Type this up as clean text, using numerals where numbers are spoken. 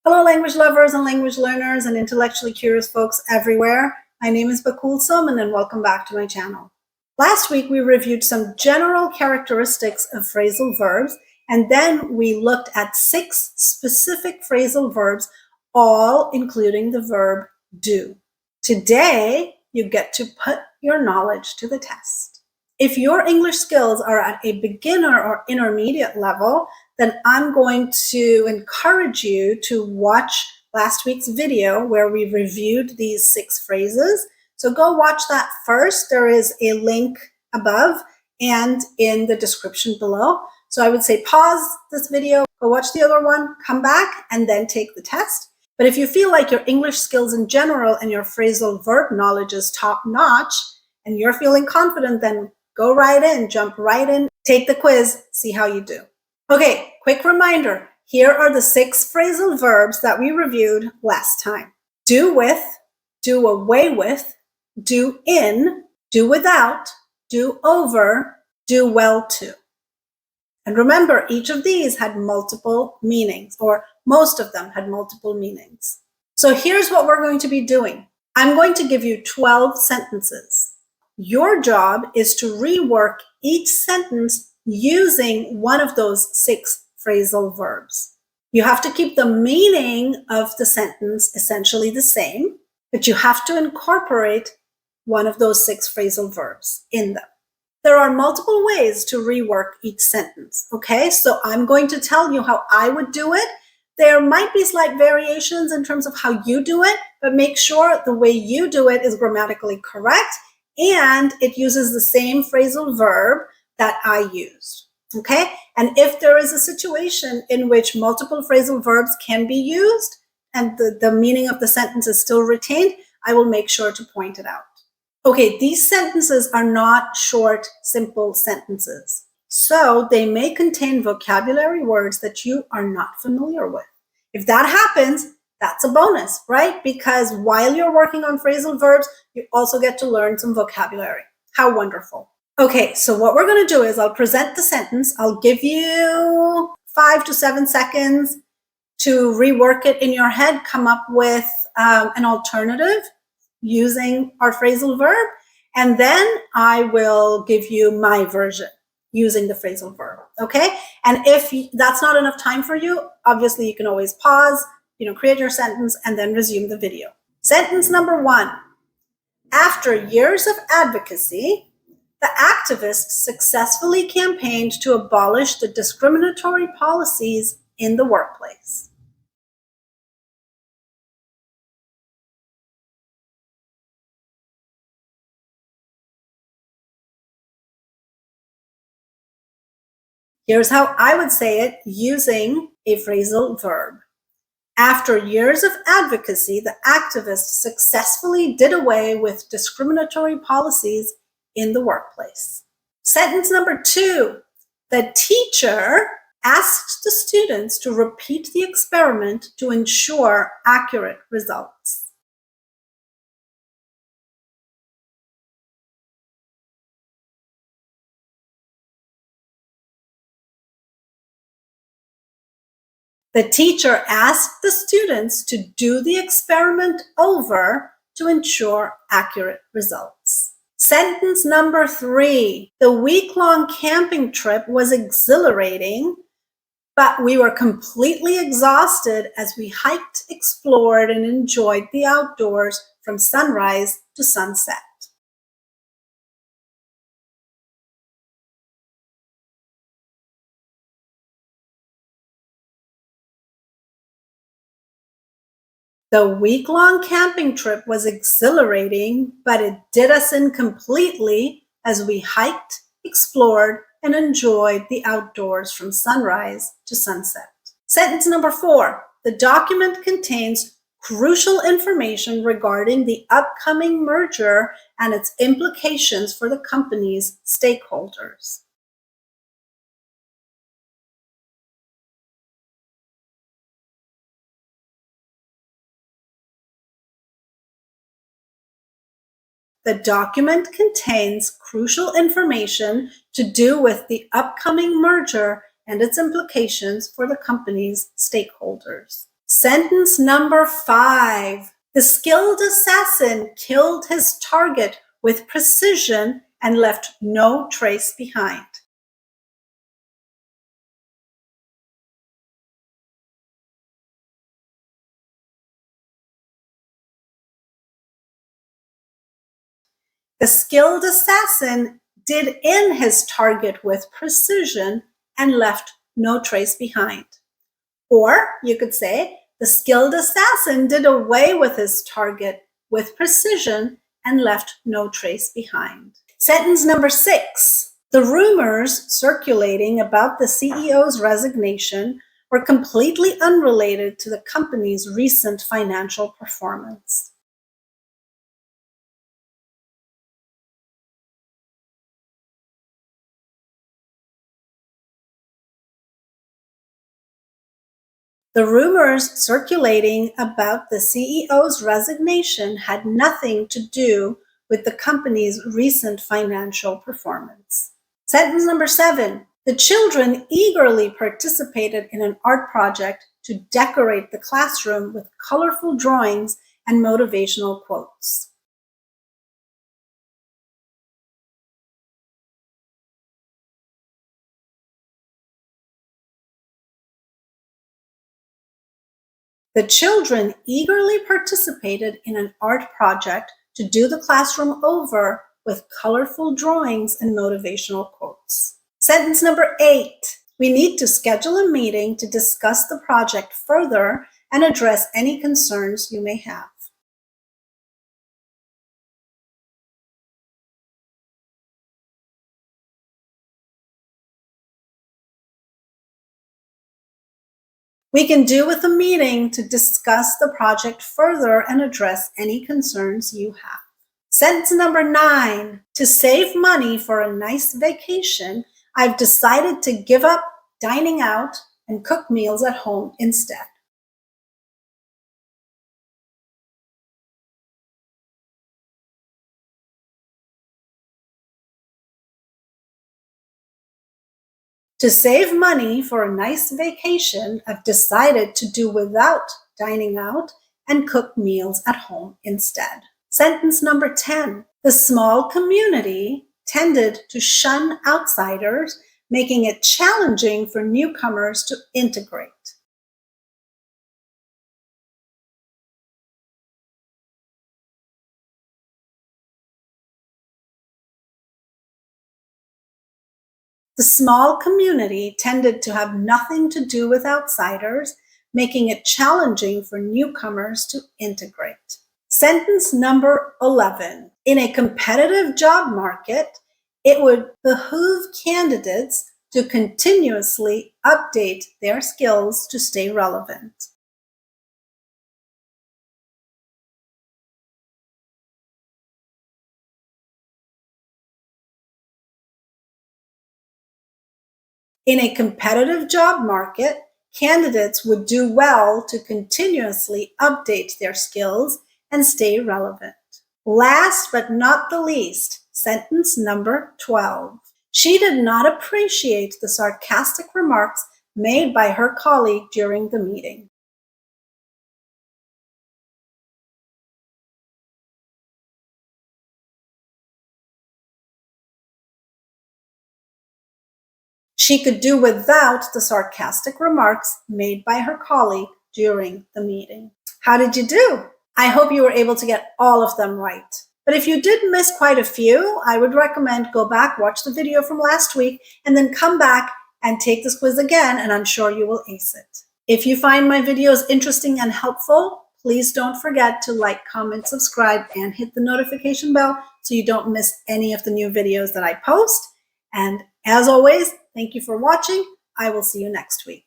Hello, language lovers and language learners and intellectually curious folks everywhere. My name is Bakul Soman and welcome back to my channel. Last week, we reviewed some general characteristics of phrasal verbs, and then we looked at 6 specific phrasal verbs, all including the verb do. Today, you get to put your knowledge to the test. If your English skills are at a beginner or intermediate level, then I'm going to encourage you to watch last week's video where we reviewed these 6 phrases. So go watch that first. There is a link above and in the description below. So I would say pause this video, go watch the other one, come back, and then take the test. But if you feel like your English skills in general and your phrasal verb knowledge is top-notch and you're feeling confident, then go right in, jump right in, take the quiz, see how you do. Okay, quick reminder. Here are the 6 phrasal verbs that we reviewed last time. Do with, do away with, do in, do without, do over, do well to. And remember, each of these had multiple meanings, or most of them had multiple meanings. So here's what we're going to be doing. I'm going to give you 12 sentences. Your job is to rework each sentence using one of those 6 phrasal verbs. You have to keep the meaning of the sentence essentially the same, but you have to incorporate one of those 6 phrasal verbs in them. There are multiple ways to rework each sentence, okay? So I'm going to tell you how I would do it. There might be slight variations in terms of how you do it, but make sure the way you do it is grammatically correct and it uses the same phrasal verb that I used, okay? And if there is a situation in which multiple phrasal verbs can be used and the meaning of the sentence is still retained, I will make sure to point it out. Okay, these sentences are not short, simple sentences. So they may contain vocabulary words that you are not familiar with. If that happens, that's a bonus, right? Because while you're working on phrasal verbs, you also get to learn some vocabulary. How wonderful. Okay, so what we're going to do is I'll present the sentence. I'll give you 5 to 7 seconds to rework it in your head, come up with an alternative using our phrasal verb, and then I will give you my version using the phrasal verb, okay? And if that's not enough time for you, obviously you can always pause, create your sentence, and then resume the video. Sentence number 1. After years of advocacy, the activists successfully campaigned to abolish the discriminatory policies in the workplace. Here's how I would say it using a phrasal verb. After years of advocacy, the activists successfully did away with discriminatory policies in the workplace. Sentence number 2, the teacher asked the students to repeat the experiment to ensure accurate results. The teacher asked the students to do the experiment over to ensure accurate results. Sentence number 3, the week-long camping trip was exhilarating, but we were completely exhausted as we hiked, explored, and enjoyed the outdoors from sunrise to sunset. The week-long camping trip was exhilarating, but it did us in completely as we hiked, explored, and enjoyed the outdoors from sunrise to sunset. Sentence number 4, the document contains crucial information regarding the upcoming merger and its implications for the company's stakeholders. The document contains crucial information to do with the upcoming merger and its implications for the company's stakeholders. Sentence number 5. The skilled assassin killed his target with precision and left no trace behind. The skilled assassin did in his target with precision and left no trace behind. Or you could say, the skilled assassin did away with his target with precision and left no trace behind. Sentence number 6. The rumors circulating about the CEO's resignation were completely unrelated to the company's recent financial performance. The rumors circulating about the CEO's resignation had nothing to do with the company's recent financial performance. Sentence number 7. The children eagerly participated in an art project to decorate the classroom with colorful drawings and motivational quotes. The children eagerly participated in an art project to do the classroom over with colorful drawings and motivational quotes. Sentence number 8. We need to schedule a meeting to discuss the project further and address any concerns you may have. We can do with a meeting to discuss the project further and address any concerns you have. Sentence number 9. To save money for a nice vacation, I've decided to give up dining out and cook meals at home instead. To save money for a nice vacation, I've decided to do without dining out and cook meals at home instead. Sentence number 10. The small community tended to shun outsiders, making it challenging for newcomers to integrate. The small community tended to have nothing to do with outsiders, making it challenging for newcomers to integrate. Sentence number 11. In a competitive job market, it would behoove candidates to continuously update their skills to stay relevant. In a competitive job market, candidates would do well to continuously update their skills and stay relevant. Last but not the least, sentence number 12. She did not appreciate the sarcastic remarks made by her colleague during the meeting. She could do without the sarcastic remarks made by her colleague during the meeting. How did you do? I hope you were able to get all of them right. But if you did miss quite a few, I would recommend go back, watch the video from last week, and then come back and take this quiz again, and I'm sure you will ace it. If you find my videos interesting and helpful, please don't forget to like, comment, subscribe, and hit the notification bell so you don't miss any of the new videos that I post. And as always, thank you for watching. I will see you next week.